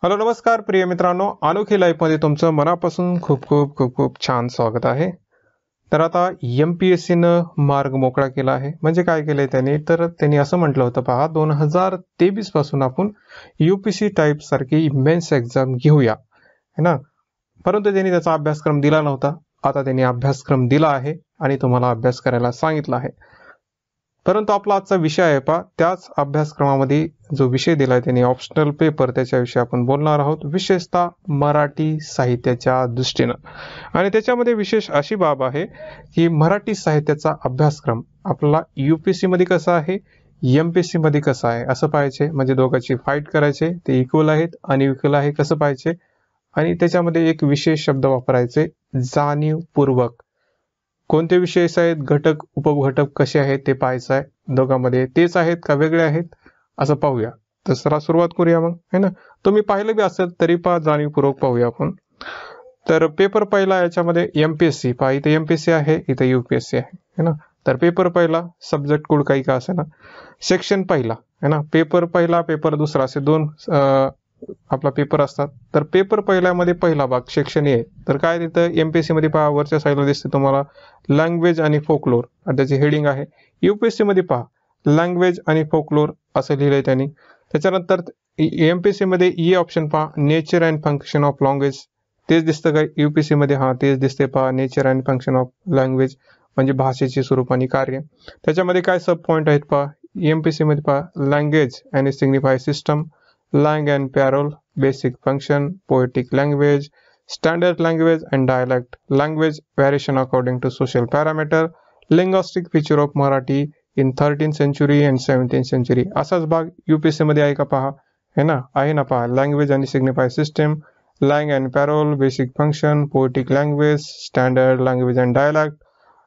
Hello नमस्कार प्रिय मित्रांनो, अनोखी लाईफमध्ये तुमचं मनापासून खूप खूप खूप खूप छान स्वागत आहे. तर आता MPSCनं मार्ग मोकळा केला आहे. म्हणजे काय केलंय त्यांनी, तर त्यांनी असं म्हटलं होतं पहा 2023 पासून आपण UPC टाईप सारखी मेन्स एक्झाम घेऊया है ना. परंतु त्यांनी त्याचा अभ्यासक्रम दिला नव्हता. आता त्यांनी अभ्यासक्रम दिला आहे आणि तुम्हाला अभ्यास करायला सांगितलं आहे. परंतु आपला आजचा विषय आहे पहा, त्याच अभ्यासक्रमामध्ये जो विषय दिलाय त्यांनी ऑप्शनल पेपर, त्याच्याविषयी आपण बोलणार आहोत, विशेषतः मराठी साहित्याच्या दृष्टीनं. आणि त्याच्यामध्ये विशेष अशी बाब आहे की मराठी साहित्याचा अभ्यासक्रम आपला UPSC मध्ये कसा आहे, MPSC मध्ये कसा आहे असं पाहायचे. म्हणजे दोघांची फाईट करायचे, ते इक्वल आहेत आणि इक्वल आहे कसं पाहायचे. आणि त्याच्यामध्ये एक विशेष शब्द वापरायचे, जाणीवपूर्वक. कोणते विषय आहेत, घटक उपघटक कसे आहेत ते पाहायचं आहे. दोघांमध्ये तेच आहेत का वेगळे आहेत असं पाहूया. तर सुरुवात करूया मग है ना. तुम्ही पाहिलं बी असेल तरी पहा, जाणीवपूर्वक पाहूया आपण. तर पेपर पहिला याच्यामध्ये MPSC पहा, इथे MPSC आहे, इथे UPSC आहे है ना. तर पेपर पहिला, सब्जेक्ट कोड काही का असे ना, सेक्शन पहिला है ना, पेपर पहिला पेपर दुसरा असे दोन आपला पेपर असतात. तर पेपर पहिल्यामध्ये पहिला भाग सेक्शन ए. तर काय तिथं MPSC मध्ये पहा, वरच्या साईडला दिसते तुम्हाला लँग्वेज आणि फोकलोर, त्याची हेडिंग आहे. UPSC मध्ये पहा लँग्वेज आणि फोकलोर असं लिहिलंय त्यांनी. त्याच्यानंतर MPSC मध्ये ई ऑप्शन पहा, nature and function of language. तेच दिसतं का UPSC मध्ये? हा तेच दिसते पहा, nature and function of language म्हणजे भाषेचे स्वरूप आणि कार्य. त्याच्यामध्ये काय सब पॉइंट आहेत पहा, MPSC मध्ये पहा, language and signify system, lang and parole, basic function, poetic language, standard language and dialect, language variation according to social parameter, linguistic feature of Marathi in 13th century and 17th century. असाच भाग UPSC मध्ये आहे का पहा, है ना, आहे ना पहा, लँग्वेज आणि सिग्निफाय system, lang and parole, basic function, poetic language, standard language and dialect,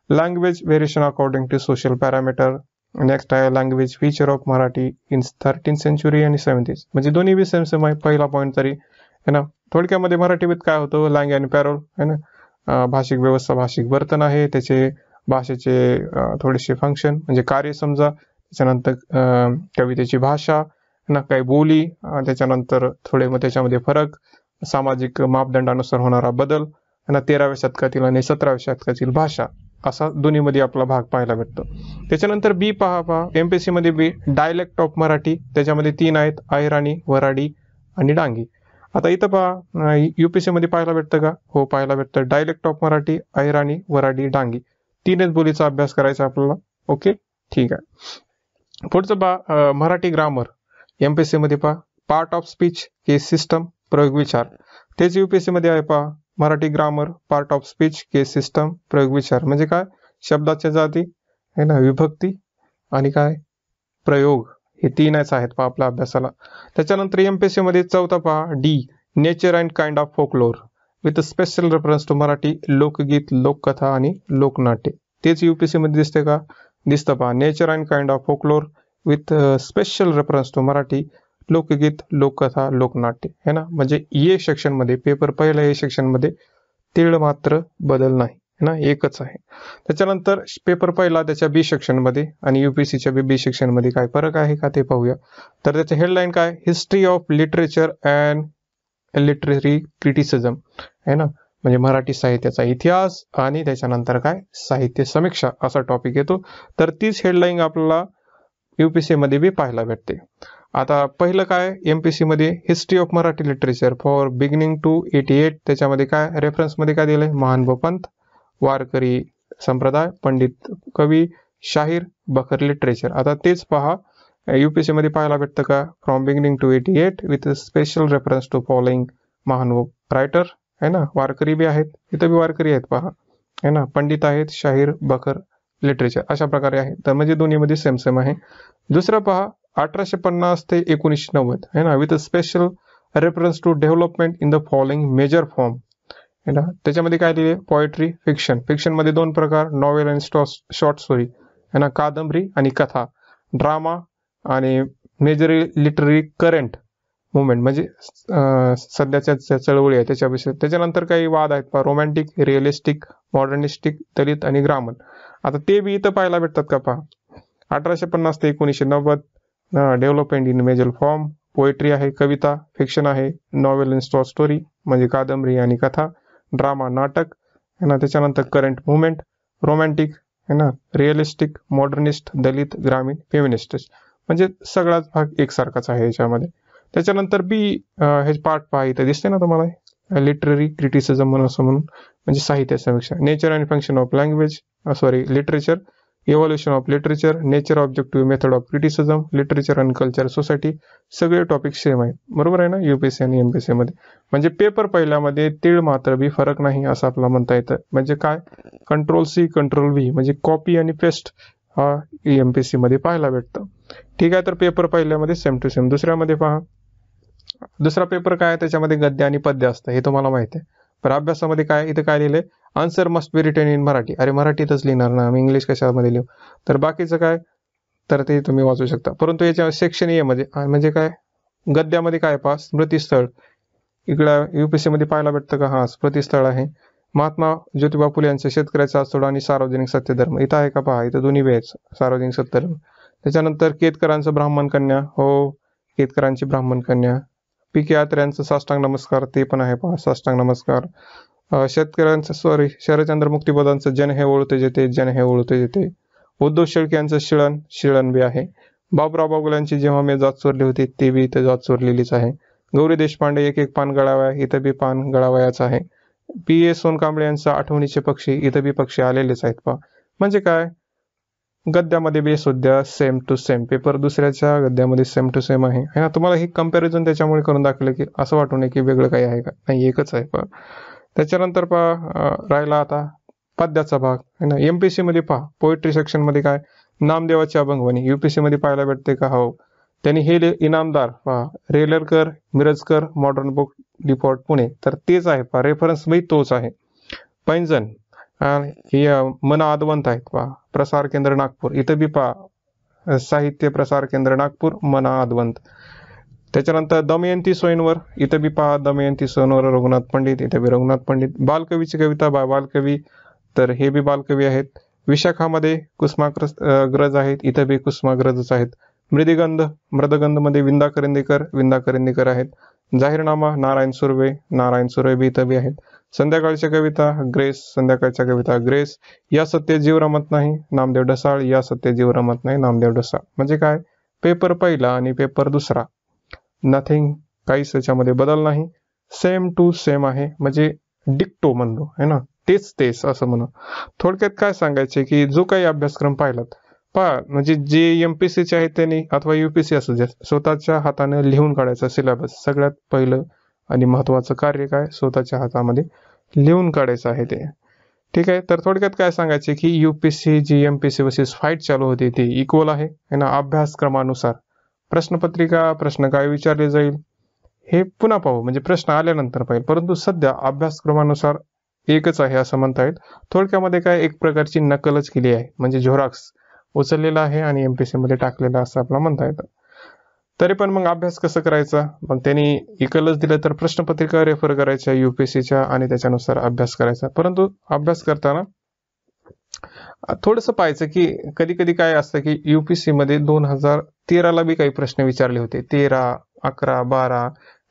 language variation according to social parameter. Next आहे language feature of Marathi in 13th century आणि 17th. म्हणजे दोन्ही बी सेम आहे. पहिला पॉईंट तरी है ना. थोडक्यामध्ये मराठीत काय होतं, लँग अँड पॅरोल है ना, भाषिक व्यवस्था, भाषिक वर्तन आहे, त्याचे भाषेचे थोडेसे फंक्शन म्हणजे कार्य समजा. त्याच्यानंतर कवितेची भाषा ना, काही बोली, त्याच्यानंतर थोडे मग त्याच्यामध्ये फरक, सामाजिक मापदंडानुसार होणारा बदल ना, 13व्या शतकातील आणि 17व्या शतकातील भाषा, असा दोन्हीमध्ये आपला भाग पाहायला भेटतो. त्याच्यानंतर बी पहा MPSC मध्ये बी डायलेक्ट ऑफ मराठी, त्याच्यामध्ये 3 आहेत, अहिराणी, वराडी आणि डांगी. आता इथं पहा UPSC मध्ये पाहायला भेटतं का? हो पाहायला भेटतं. डायलेक्ट ऑफ मराठी, अहिराणी, वराडी, डांगी, 3च बोलीचा अभ्यास करायचा आपल्याला. ओके ठीक आहे. पुढचं पहा मराठी ग्रामर, MPSC मध्ये पहा part of speech, case system, प्रयोग विचार. तेच UPSC मध्ये आहे पहा, Marathi grammar, part of speech, case system, प्रयोग विचार. म्हणजे काय, शब्दाच्या जाती है ना, विभक्ती आणि काय प्रयोग, हे 3च आहेत पहा आपल्या अभ्यासाला. त्याच्यानंतर MPSC मध्ये चौथा पहा D, nature and kind of folklore with special reference to Marathi, लोकगीत, लोककथा आणि लोकनाट्य. तेच UPSC मध्ये दिसते का? दिसतं पहा, nature and kind of folklore with special reference to Marathi, लोकगीत, लोककथा, लोकनाट्य है ना. म्हणजे ए सेक्शन मध्ये, पेपर पहिल्या ए सेक्शन मध्ये तीळ मात्र बदल नाही है ना, एकच आहे. त्याच्यानंतर पेपर पहिला त्याच्या बी सेक्शन मध्ये आणि UPSCच्या बी सेक्शन मध्ये काय फरक आहे का ते पाहूया. तर त्याचे हेडलाईन काय, history of literature and literary criticism है ना, म्हणजे मराठी साहित्याचा इतिहास आणि त्याच्यानंतर काय साहित्य समीक्षा असा टॉपिक येतो. तर तीच हेडलाईन आपल्याला UPSC मध्ये बी पाहायला भेटते. आता पहिलं काय MPSC मध्ये, history of Marathi literature for beginning to 88. त्याच्यामध्ये काय रेफरन्स मध्ये काय दिलंय, महानुभव पंत, वारकरी संप्रदाय, पंडित कवी, शाहीर, बखर लिटरेचर. आता तेच पहा UPSC मध्ये पाहायला भेटतं का, from beginning to 88 with special reference to following Mahanubhav writer है ना. वारकरी बी आहेत, इथं बी वारकरी आहेत पहा है ना, पंडित आहेत, शाहीर, बखर लिटरेचर, अशा प्रकारे आहे. तर म्हणजे दोन्हीमध्ये सेम आहे. दुसरं पहा 1850 ते 1990 है ना, with special reference to development in the following major form है ना. त्याच्यामध्ये काय दिले, पोएट्री, फिक्शन. फिक्शन मध्ये 2 प्रकार, नॉवेल आणि शॉर्ट स्टोरी है ना, कादंबरी आणि कथा, ड्रामा आणि मेजर लिटररी करंट मुवमेंट म्हणजे सध्याच्या चळवळी आहे त्याच्याविषयी. त्याच्यानंतर काही वाद आहेत पहा, रोमॅन्टिक, रिअलिस्टिक, मॉडर्निस्टिक, दलित आणि ग्रामर. आता ते बी इथं पाहायला भेटतात का पहा, 1850 ते 1990 development in major form, poetry आहे, कविता, फिक्शन आहे, नॉवेल इन शॉर्ट स्टोरी म्हणजे कादंबरी आणि कथा, ड्रामा नाटक है ना, त्याच्यानंतर करंट मुवमेंट, रोमॅन्टिक है ना, रिअलिस्टिक, मॉडर्निस्ट, दलित, ग्रामीण, फेमिनिस्ट म्हणजे सगळाच भाग एकसारखाच आहे याच्यामध्ये. त्याच्यानंतर बी हे पार्ट पहा इथे दिसते ना तुम्हाला, लिटररी क्रिटिसिझम म्हणून असं म्हणून म्हणजे साहित्य समीक्षा, nature and function of language literature, evolution of literature, nature objective method of criticism, literature and culture society, सगळे टॉपिक सेम आहेत. बरोबर आहे ना यूपीएससी आणि एमपीएससी मध्ये. म्हणजे पेपर पहिल्यामध्ये तीळ मात्र बी फरक नाही असं आपल्याला म्हणता येतं. म्हणजे काय, कंट्रोल सी कंट्रोल व्ही म्हणजे कॉपी आणि पेस्ट हा एमपीएससी मध्ये पाहायला भेटतं. ठीक आहे, तर पेपर पहिल्यामध्ये सेम टू सेम. दुसऱ्यामध्ये पहा, दुसरा पेपर काय आहे, त्याच्यामध्ये गद्य आणि पद्य असतं हे तुम्हाला माहिती आहे. पण अभ्यासामध्ये काय, इथे काय लिहिलंय, answer must be written in Marathi. अरे मराठीतच लिहिणार ना, आम्ही इंग्लिश कशामध्ये लिहू. तर बाकीचं काय, तर ते तुम्ही वाचू शकता. परंतु याच्या सेक्शन ए मध्ये म्हणजे काय, गद्यामध्ये काय पहा, स्मृतीस्थळ इकडं यूपीएससी मध्ये पाहायला भेटतं का, हा स्मृतीस्थळ आहे. महात्मा ज्योतिबा फुले यांचं शेतकऱ्याचा आसोडा आणि सार्वजनिक सत्यधर्म इथं आहे का पहा, इथं दोन्ही वेळ सार्वजनिक सत्यधर्म. त्याच्यानंतर केतकरांचं ब्राह्मण कन्या, हो केतकरांची ब्राह्मण कन्या. पी के आत्र्यांचं साष्टांग नमस्कार ते पण आहे पहा, साष्टांग नमस्कार. शेतकऱ्यांचं शरदचंद्र मुक्तिपदांचं जन हे ओळखते जेते, जन हे ओळखते जेते. उद्धव शेळके यांचं शिळण, शिळण बी आहे. बाबुराव बागुलांची जेव्हा मी जात चोरली होती ते बी इथं जात चोरलेलीच आहे. गौरी देशपांडे एक एक पान गळावया, इथं बी पान गळावयाच आहे. पी ए सोनकांबळे यांचा आठवणीचे पक्षी, इथं बी पक्षी आलेलेच आहेत पहा. म्हणजे काय, गद्यामध्ये बी सुद्धा सेम टू सेम, पेपर दुसऱ्याच्या गद्यामध्ये सेम टू सेम आहे ना. तुम्हाला ही कंपॅरिझन त्याच्यामुळे करून दाखवलं की असं वाटू नये की वेगळं काही आहे का, नाही एकच आहे पहा. त्याच्यानंतर पहा राहिला आता पद्याचा भाग है ना. एमपीएससी मध्ये पहा पोएट्री सेक्शन मध्ये काय, नामदेवाची अभंगवाणी यूपीएससी मध्ये पाहायला भेटते का, हो. त्यांनी हे इनामदार पहा, Relarkar, Mirajkar, modern book depot Pune, तर तेच आहे पहा, रेफरन्स मी तोच आहे. पैंजण हे मन आदवंत आहेत पहा, प्रसार केंद्र नागपूर, इथं बी पहा साहित्य प्रसार केंद्र नागपूर, मना आदवंत. त्याच्यानंतर दमयंती स्वयंवर, इथं बी पहा दमयंती स्वयंवर रघुनाथ पंडित, इथं बी रघुनाथ पंडित. बालकवीची कविता बालकवी, तर हे बी बालकवी आहेत. विशाखामध्ये कुसुमाग्रज आहेत, इथं बी कुसुमाग्रजच आहेत. मृदगंध मध्ये विंदा करंदीकर आहेत. जाहीरनामा नारायण सुर्वे बी इथं बी आहेत. संध्याकाळच्या कविता ग्रेस, संध्याकाळच्या कविता ग्रेस. या सत्य जीव रमत नाही, नामदेव ढसाळ, या सत्य जीव रमत नाही, नामदेव ढसाळ. म्हणजे काय, पेपर पहिला आणि पेपर दुसरा नथिंग, काहीच त्याच्यामध्ये बदल नाही, सेम टू सेम आहे. म्हणजे डिक्टो म्हणतो है ना, तेच असं म्हणा. थोडक्यात काय सांगायचे की जो काही अभ्यासक्रम पाहिलात पहा, म्हणजे जे एमपीएससीचे आहेत त्यांनी अथवा युपीएससी असू द्या, स्वतःच्या हाताने लिहून काढायचा सिलेबस. सगळ्यात पहिलं आणि महत्वाचं कार्य काय, स्वतःच्या हातामध्ये लिहून काढायचं आहे ते. ठीक आहे, तर थोडक्यात काय सांगायचे की यूपीएससी जी एमपीएससी वर्सेस फाईट चालू होती ते इक्वल आहे ना. अभ्यासक्रमानुसार प्रश्नपत्रिका, प्रश्न काय विचारले जाईल हे पुन्हा पाहू, म्हणजे प्रश्न आल्यानंतर पाहिजे. परंतु सध्या अभ्यासक्रमानुसार एकच आहे असं म्हणता येईल. थोडक्यामध्ये काय, एक प्रकारची नकलच केली आहे, म्हणजे झेरॉक्स उचललेला आहे आणि एमपीएससी मध्ये टाकलेला असं आपल्याला म्हणता येतं. तरी पण मग अभ्यास कसं करायचा, मग त्यांनी इकलच दिलं तर प्रश्नपत्रिका रेफर करायच्या यूपीएससीच्या आणि त्याच्यानुसार अभ्यास करायचा. परंतु अभ्यास करताना थोडंसं पाहायचं की कधी कधी काय असतं की यूपीएससी मध्ये 2013ला बी काही प्रश्न विचारले होते, 13, 11, 12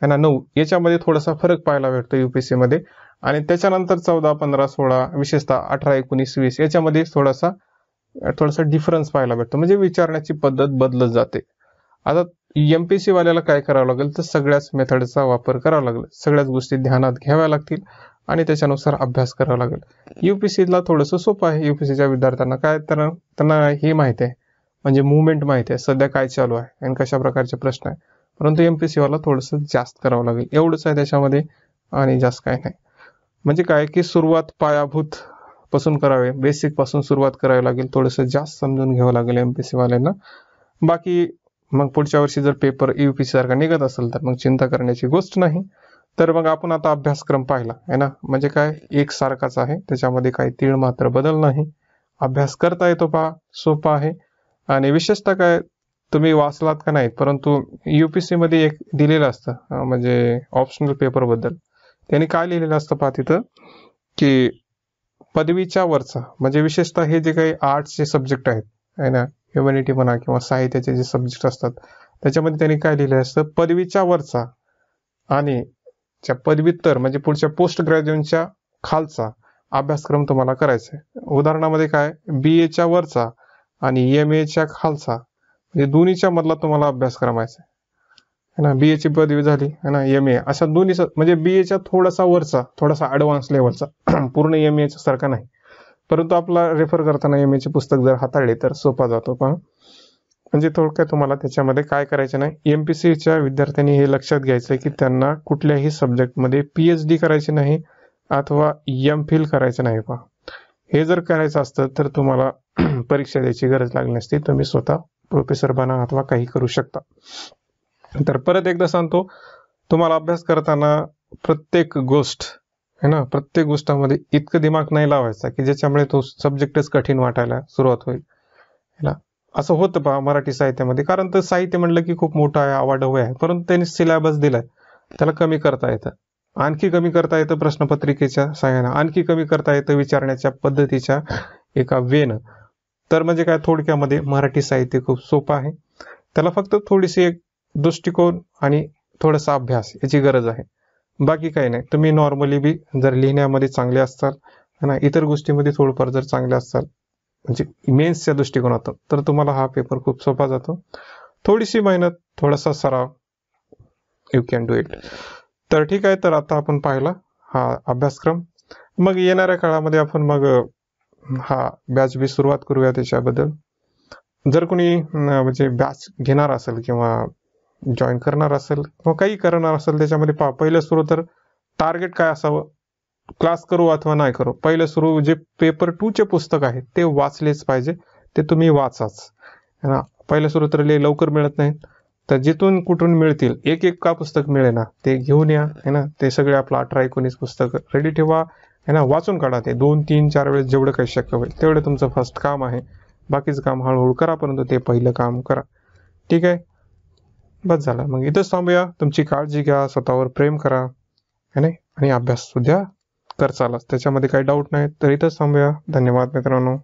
है ना, 9 याच्यामध्ये थोडासा फरक पाहायला भेटतो यूपीएससी मध्ये. आणि त्याच्यानंतर 14, 15, 16 विशेषतः 18, 19, 20 याच्यामध्ये थोडासा डिफरन्स पाहायला भेटतो, म्हणजे विचारण्याची पद्धत बदलत जाते. आता एमपीएससी वाल्याला काय करावं लागेल, तर सगळ्याच मेथडचा वापर करावा लागेल, सगळ्याच गोष्टी ध्यानात घ्याव्या लागतील आणि त्याच्यानुसार अभ्यास करावा लागेल. यूपीएससीला थोडंसं सोपं आहे. यूपीएससीच्या विद्यार्थ्यांना काय, तर त्यांना हे माहिती आहे, म्हणजे मुवमेंट माहिती आहे, सध्या काय चालू आहे आणि कशा प्रकारचे प्रश्न आहे. परंतु एमपीएससी वाला थोडंसं जास्त करावं लागेल, एवढंच आहे त्याच्यामध्ये आणि जास्त काय नाही. म्हणजे काय की सुरुवात पायाभूत पासून करावे, बेसिक पासून सुरुवात करावी लागेल, थोडंसं जास्त समजून घ्यावं लागेल एमपीएससी वाल्यांना. बाकी मग पुढच्या वर्षी जर पेपर यूपीएससी सारखा निघत असेल तर मग चिंता करण्याची गोष्ट नाही. तर मग आपण आता अभ्यासक्रम पाहिला आहे ना, म्हणजे काय एक सारखाच आहे, त्याच्यामध्ये काही तीळ मात्र बदल नाही. अभ्यास करता येतो पहा, सोपा आहे. आणि विशेषतः काय, तुम्ही वाचलात का नाही, परंतु यूपीएससी मध्ये एक दिलेलं असतं म्हणजे ऑप्शनल पेपर बद्दल. त्यांनी काय लिहिलेलं असतं पहा तिथं की पदवीच्या वरचा, म्हणजे विशेषतः हे जे काही आर्ट्सचे सब्जेक्ट आहेत है ना, ह्युमॅनिटी म्हणा किंवा साहित्याचे जे सब्जेक्ट असतात त्याच्यामध्ये त्यांनी काय लिहिलं असतं, पदवीच्या वरचा आणि पदव्युत्तर म्हणजे पुढच्या पोस्ट ग्रॅज्युएशनच्या खालचा अभ्यासक्रम तुम्हाला करायचा आहे. उदाहरणामध्ये काय, BA च्या वरचा आणि MA च्या खालचा म्हणजे दोन्हीच्या मधला तुम्हाला अभ्यास करायचा आहे ना. BA ची पदवी झाली है ना, MA अशा दोन्ही म्हणजे BA च्या थोडासा वरचा, थोडासा ऍडव्हान्स लेवलचा, पूर्ण MA सारखा नाही, परंतु आपला रेफर करताना MA चे पुस्तक जर हाताळले तर सोपा जातो. पण म्हणजे थोडक्यात तुम्हाला त्याच्यामध्ये काय करायचं नाही. MPSCच्या विद्यार्थ्यांनी हे लक्षात घ्यायचं की त्यांना कुठल्याही सब्जेक्टमध्ये PhD करायची नाही अथवा MPhil करायचं नाही. पहा, हे जर करायचं असतं तर तुम्हाला परीक्षा द्यायची गरज लागली नसती. तुम्ही स्वतः प्रोफेसर बना अथवा काही करू शकता. तर परत एकदा सांगतो, तुम्हाला अभ्यास करताना प्रत्येक गोष्ट है ना, प्रत्येक गोष्टामध्ये इतकं दिमाग नाही लावायचा की ज्याच्यामुळे तो सब्जेक्टच कठीण वाटायला सुरुवात होईल है ना. असं होतं पहा मराठी साहित्यामध्ये, कारण तर साहित्य म्हणलं की खूप मोठं आहे, आवाढव्य आहे, परंतु त्यांनी सिलेबस दिलाय, त्याला कमी करता येतं, आणखी कमी करता येतं प्रश्नपत्रिकेच्या सहाय्याने, आणखी कमी करता येतं विचारण्याच्या पद्धतीच्या एका वेनं. तर म्हणजे काय, थोडक्यामध्ये मराठी साहित्य खूप सोपं आहे, त्याला फक्त थोडीशी एक दृष्टिकोन आणि थोडासा अभ्यास याची गरज आहे, बाकी काही नाही. तुम्ही नॉर्मली बी जर लिहिण्यामध्ये चांगले असताल है ना, इतर गोष्टीमध्ये थोडंफार जर चांगले असताल म्हणजे मेन्सच्या दृष्टिकोनातून, तर तुम्हाला हा पेपर खूप सोपा जातो. थोडीशी मेहनत, थोडासा सराव, यू कॅन डू इट. तर ठीक आहे, तर आता आपण पाहिला हा अभ्यासक्रम. मग येणाऱ्या काळामध्ये आपण मग हा बॅच बी सुरुवात करूया त्याच्याबद्दल. जर कोणी म्हणजे बॅच घेणार असेल किंवा जॉईन करणार असेल किंवा काही करणार असेल, त्याच्यामध्ये पहा, पहिलं सुरू तर टार्गेट काय असावं, क्लास करू अथवा नाही करू, पहिलं सुरू जे पेपर 2 चे पुस्तक आहे ते वाचलेच पाहिजे, ते तुम्ही वाचाच है ना. पहिलं सुरू तर लवकर मिळत नाहीत, तर जिथून कुठून मिळतील एक एक का पुस्तक मिळे ना ते घेऊन या है ना. ते सगळे आपलं 18-19 पुस्तक रेडी ठेवा है ना, वाचून काढा ते 2-3-4 वेळेस जेवढं काही शक्य होईल तेवढं तुमचं फर्स्ट काम आहे. बाकीचं काम हळूहळू करा, परंतु ते पहिलं काम करा. ठीक आहे, बस झालं. मग इथंच थांबूया. तुमची काळजी घ्या, स्वतःवर प्रेम करा है ना, आणि अभ्यास सुद्धा कर चालच, त्याच्यामध्ये काही डाऊट नाही. तर इथंच थांबूया. धन्यवाद मित्रांनो.